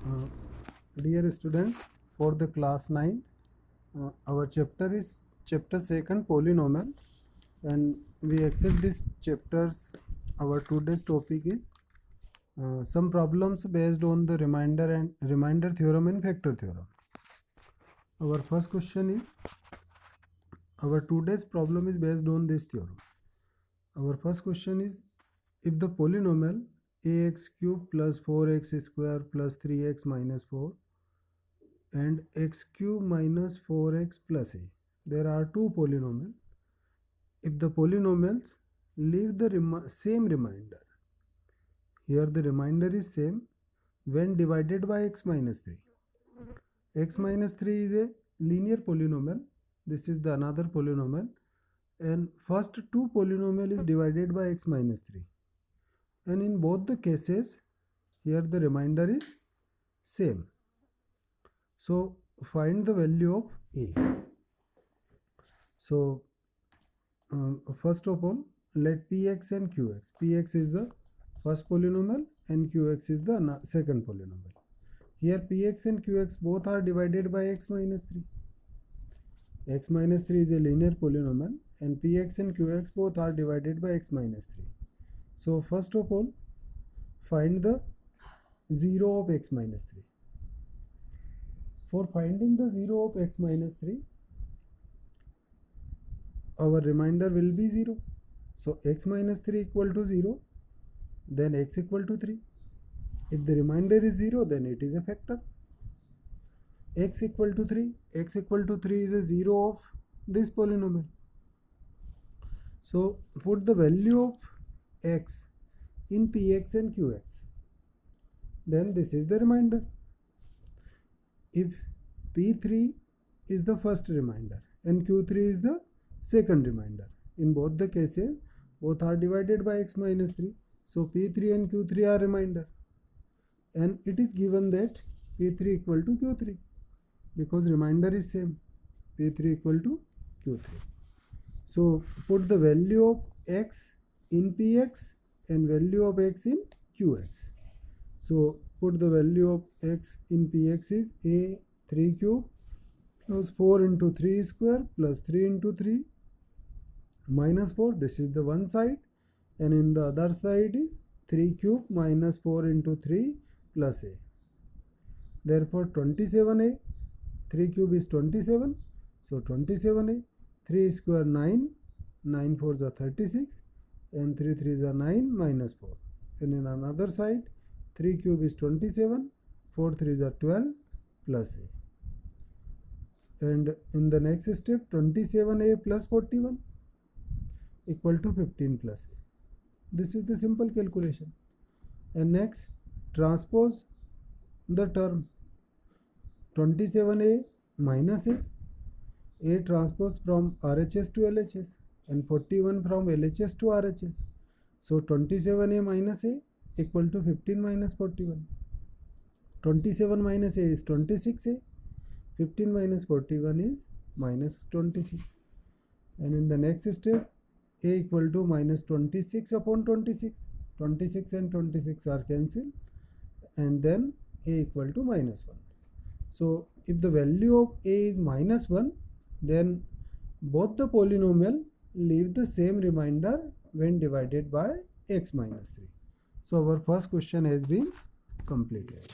Uh, Dear students, for the class 9, our chapter is chapter 2 polynomial, and we accept this chapters. Our today's topic is some problems based on the remainder theorem and factor theorem. Our first question is, our today's problem is based on this theorem. Our first question is, if the polynomial ax cube plus 4x square plus 3x minus 4 and x cube minus 4x plus a, there are two polynomials. If the polynomials leave the same remainder, here the remainder is same when divided by x minus 3. X minus 3 is a linear polynomial. This is the another polynomial, and first two polynomial is divided by x minus 3, and in both the cases here the remainder is same. So find the value of a. So first of all, let px and qx. Px is the first polynomial and qx is the second polynomial. Here px and qx both are divided by x minus 3. X minus 3 is a linear polynomial and px and qx both are divided by x minus 3. So first of all, find the 0 of x minus 3. For finding the 0 of x minus 3, our remainder will be 0. So x minus 3 equal to 0, then x equal to 3. If the remainder is 0, then it is a factor. X equal to 3. X equal to 3 is a 0 of this polynomial. So put the value of x in px and qx. Then this is the remainder. If p3 is the first remainder and q3 is the second remainder, in both the cases both are divided by x minus 3. So p3 and q3 are remainder, and it is given that p3 equal to q3 because remainder is same, p3 equal to q3. So put the value of x in px and value of x in qx. So put the value of x in px is a 3 cube plus 4 into 3 square plus 3 into 3 minus 4. This is the one side, and in the other side is 3 cube minus 4 into 3 plus a. Therefore 27a, 3 cube is 27, so 27a, 3 square 9, 9 4s are 36, and 3 3s are 9 minus 4. And in another side, 3 cube is 27, 4 3s are 12 plus a. And in the next step, 27a plus 41 equal to 15 plus a. This is the simple calculation. And next, transpose the term 27a minus a transpose from RHS to LHS, and 41 from LHS to RHS. So 27a minus a equal to 15 minus 41. 27 minus a is 26a, 15 minus 41 is minus 26. And in the next step, a equal to minus 26 upon 26. 26 and 26 are cancelled, and then a equal to minus 1. So if the value of a is minus 1, then both the polynomial leave the same remainder when divided by x minus 3. So our first question has been completed.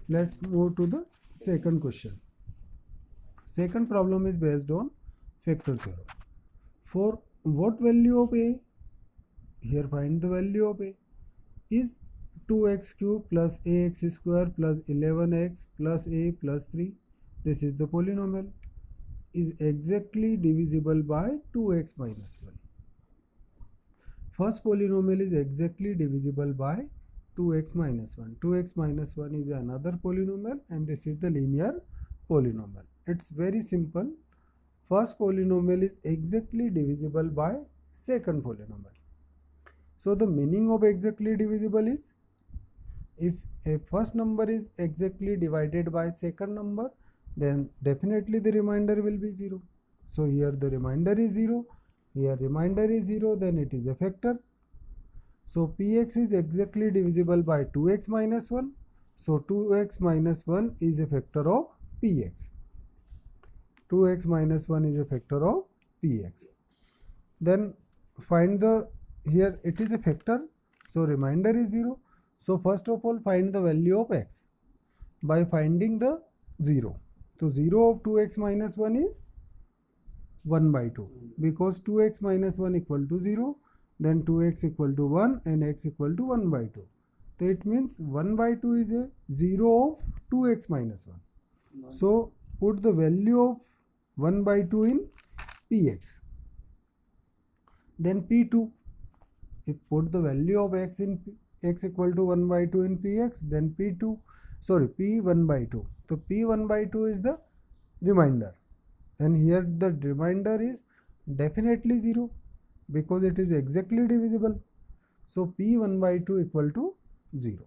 Let's move to the second question. Second problem is based on factor theorem. For what value of a? Here find the value of a is 2x cube plus ax square plus 11x plus a plus 3. This is the polynomial, is exactly divisible by 2x minus 1. First polynomial is exactly divisible by 2x minus 1. 2x minus 1 is another polynomial, and this is the linear polynomial. It's very simple. First polynomial is exactly divisible by second polynomial. So the meaning of exactly divisible is, if a first number is exactly divided by second number, then definitely the remainder will be 0. So here the remainder is 0, here remainder is 0, then it is a factor. So px is exactly divisible by 2x minus 1, So 2x minus 1 is a factor of px. 2x minus 1 is a factor of px. Then find the, here it is a factor, so remainder is 0. So first of all find the value of x by finding the 0. So 0 of 2x minus 1 is 1 by 2, because 2x minus 1 equal to 0, then 2x equal to 1 and x equal to 1 by 2. So it means 1 by 2 is a 0 of 2x minus 1. So put the value of 1 by 2 in px. Then p2, if put the value of x in x equal to 1 by 2 in px, then p1 by 2. So p1 by 2 is the remainder, and here the remainder is definitely 0 because it is exactly divisible. So p1 by 2 equal to 0.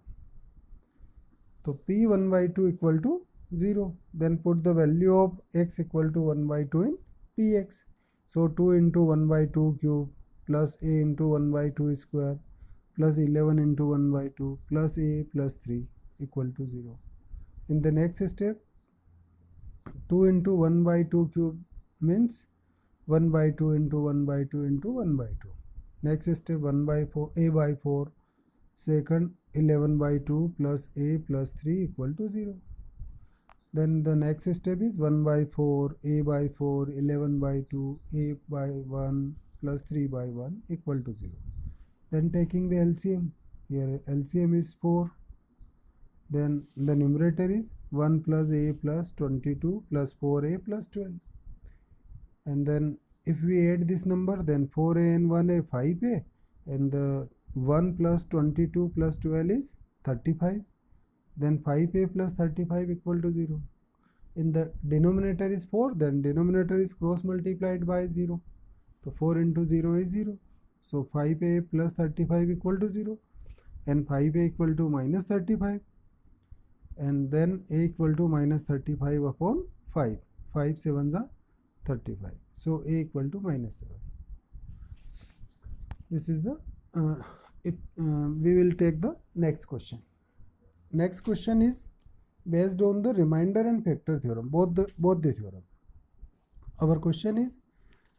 So p1 by 2 equal to 0. Then put the value of x equal to 1 by 2 in px. So 2 into 1 by 2 cube plus a into 1 by 2 square plus 11 into 1 by 2 plus a plus 3 equal to 0. In the next step, 2 into 1 by 2 cube means 1 by 2 into 1 by 2 into 1 by 2. Next step, 1 by 4, a by 4, second 11 by 2 plus a plus 3 equal to 0. Then the next step is 1 by 4, a by 4, 11 by 2, a by 1 plus 3 by 1 equal to 0. Then taking the LCM, here LCM is 4. Then the numerator is 1 plus a plus 22 plus 4a plus 12. And then if we add this number, then 4a and 1a 5a, and the 1 plus 22 plus 12 is 35. Then 5a plus 35 equal to 0. In the denominator is 4, then denominator is cross multiplied by 0. So 4 into 0 is 0. So 5a plus 35 equal to 0, and 5a equal to minus 35, and then a equal to minus 35 upon 5. 5 7s are 35. So a equal to minus 7. This is the we will take the next question. Next question is based on the remainder and factor theorem, both the theorem. Our question is,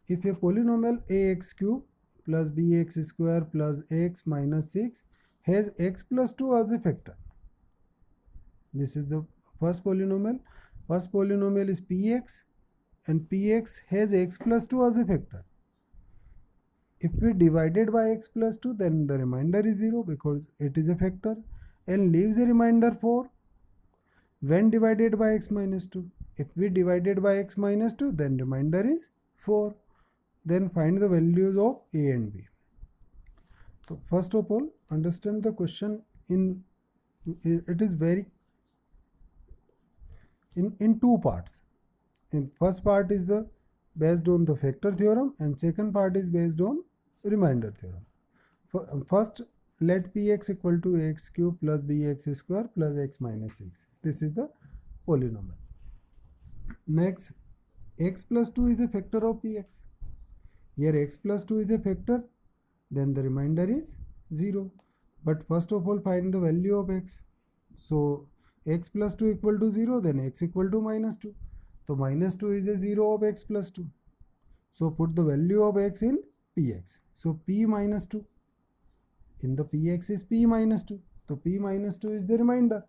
if a polynomial ax cube plus bx square plus x minus 6 has x plus 2 as a factor. This is the first polynomial. First polynomial is px, and px has x plus 2 as a factor. If we divided by x plus 2, then the remainder is 0 because it is a factor, and leaves a remainder 4 when divided by x minus 2. If we divided by x minus 2, then remainder is 4. Then find the values of a and b. So first of all, understand the question it is very in two parts. In first part is the based on the factor theorem, and second part is based on remainder theorem. First, let px equal to x cube plus bx square plus x minus 6. This is the polynomial. Next, x plus 2 is a factor of px. Here x plus 2 is a factor, then the remainder is 0. But first of all find the value of x. So x plus 2 equal to 0, then x equal to minus 2. So minus 2 is a 0 of x plus 2. So put the value of x in px. So p minus 2. In the px is p minus 2. So p minus 2 is the remainder.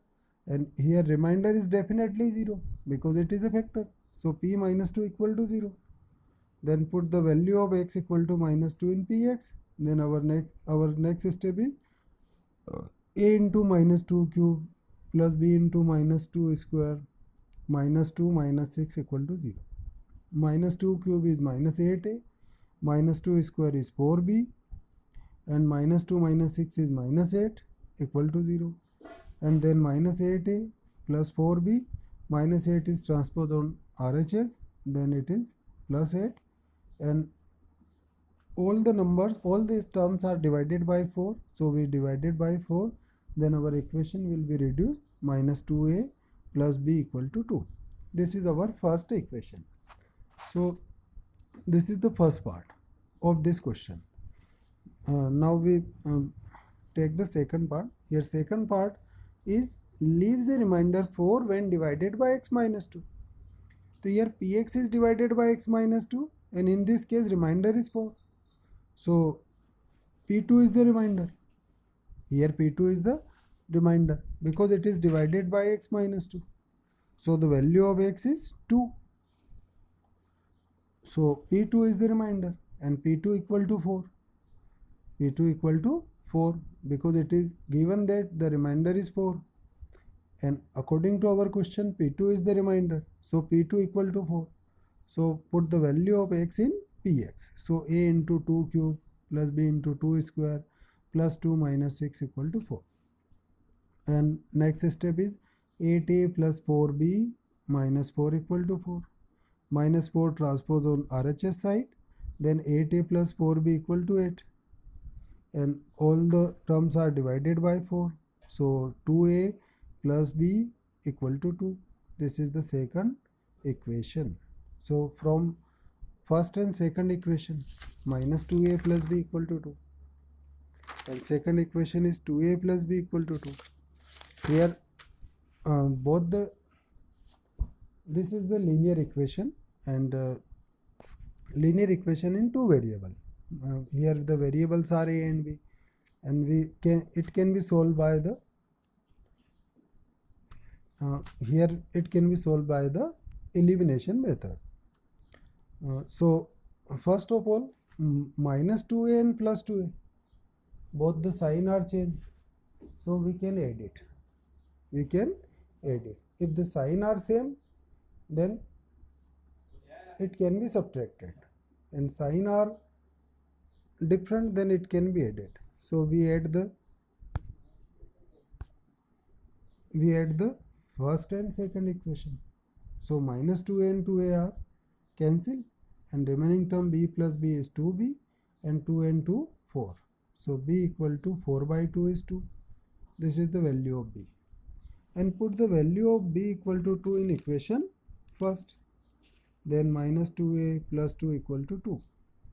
And here remainder is definitely 0 because it is a factor. So p minus 2 equal to 0. Then put the value of x equal to minus 2 in px. Then our next step is a into minus 2 cube plus b into minus 2 square minus 2 minus 6 equal to 0. Minus 2 cube is minus 8a, minus 2 square is 4b, and minus 2 minus 6 is minus 8 equal to 0. And then minus 8a plus 4b, minus 8 is transposed on RHS, then it is plus 8, and all the terms are divided by 4, so we divided by 4, then our equation will be reduced, minus 2a plus b equal to 2. This is our first equation. So this is the first part of this question. Now we take the second part. Here second part is leaves a remainder 4 when divided by x minus 2. So here px is divided by x minus 2 and in this case remainder is 4. So p2 is the remainder. Here p2 is the remainder because it is divided by x minus 2. So the value of x is 2. So p2 is the remainder and p2 equal to 4. p2 equal to 4 because it is given that the remainder is 4. And according to our question, p2 is the remainder. So p2 equal to 4. So put the value of x in px. So a into 2 cube plus b into 2 square plus 2 minus 6 equal to 4. And next step is 8a plus 4b minus 4 equal to 4. Minus 4 transpose on RHS side. Then 8a plus 4b equal to 8. And all the terms are divided by 4. So 2a plus b equal to 2. This is the second equation. So from first and second equation, minus 2a plus b equal to 2. And second equation is 2a plus b equal to 2. Here this is the linear equation and linear equation in two variable. Here the variables are a and b, and it can be solved by the here it can be solved by the elimination method. So first of all, minus 2a and plus 2a, both the sign are changed, so we can add it. If the sign are same, then it can be subtracted, and sign are different, then it can be added. So we add the first and second equation. So minus 2a and 2a are cancelled, and remaining term b plus b is 2b, and 2 and 2 4. So b equal to 4 by 2 is 2. This is the value of b. And put the value of b equal to 2 in equation first. Then minus 2a plus 2 equal to 2.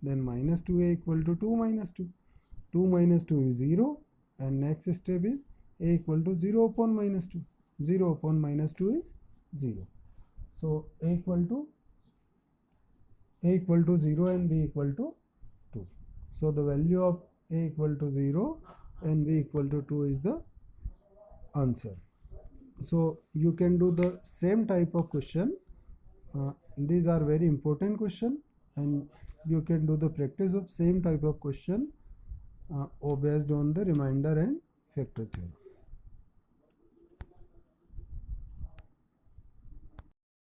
Then minus 2a equal to 2 minus 2. 2 minus 2 is 0. And next step is a equal to 0 upon minus 2. 0 upon minus 2 is 0. So a equal to 0 and b equal to 2. So the value of a equal to 0 and b equal to 2 is the answer. So you can do the same type of question. These are very important question, and you can do the practice of same type of question based on the remainder and factor theorem.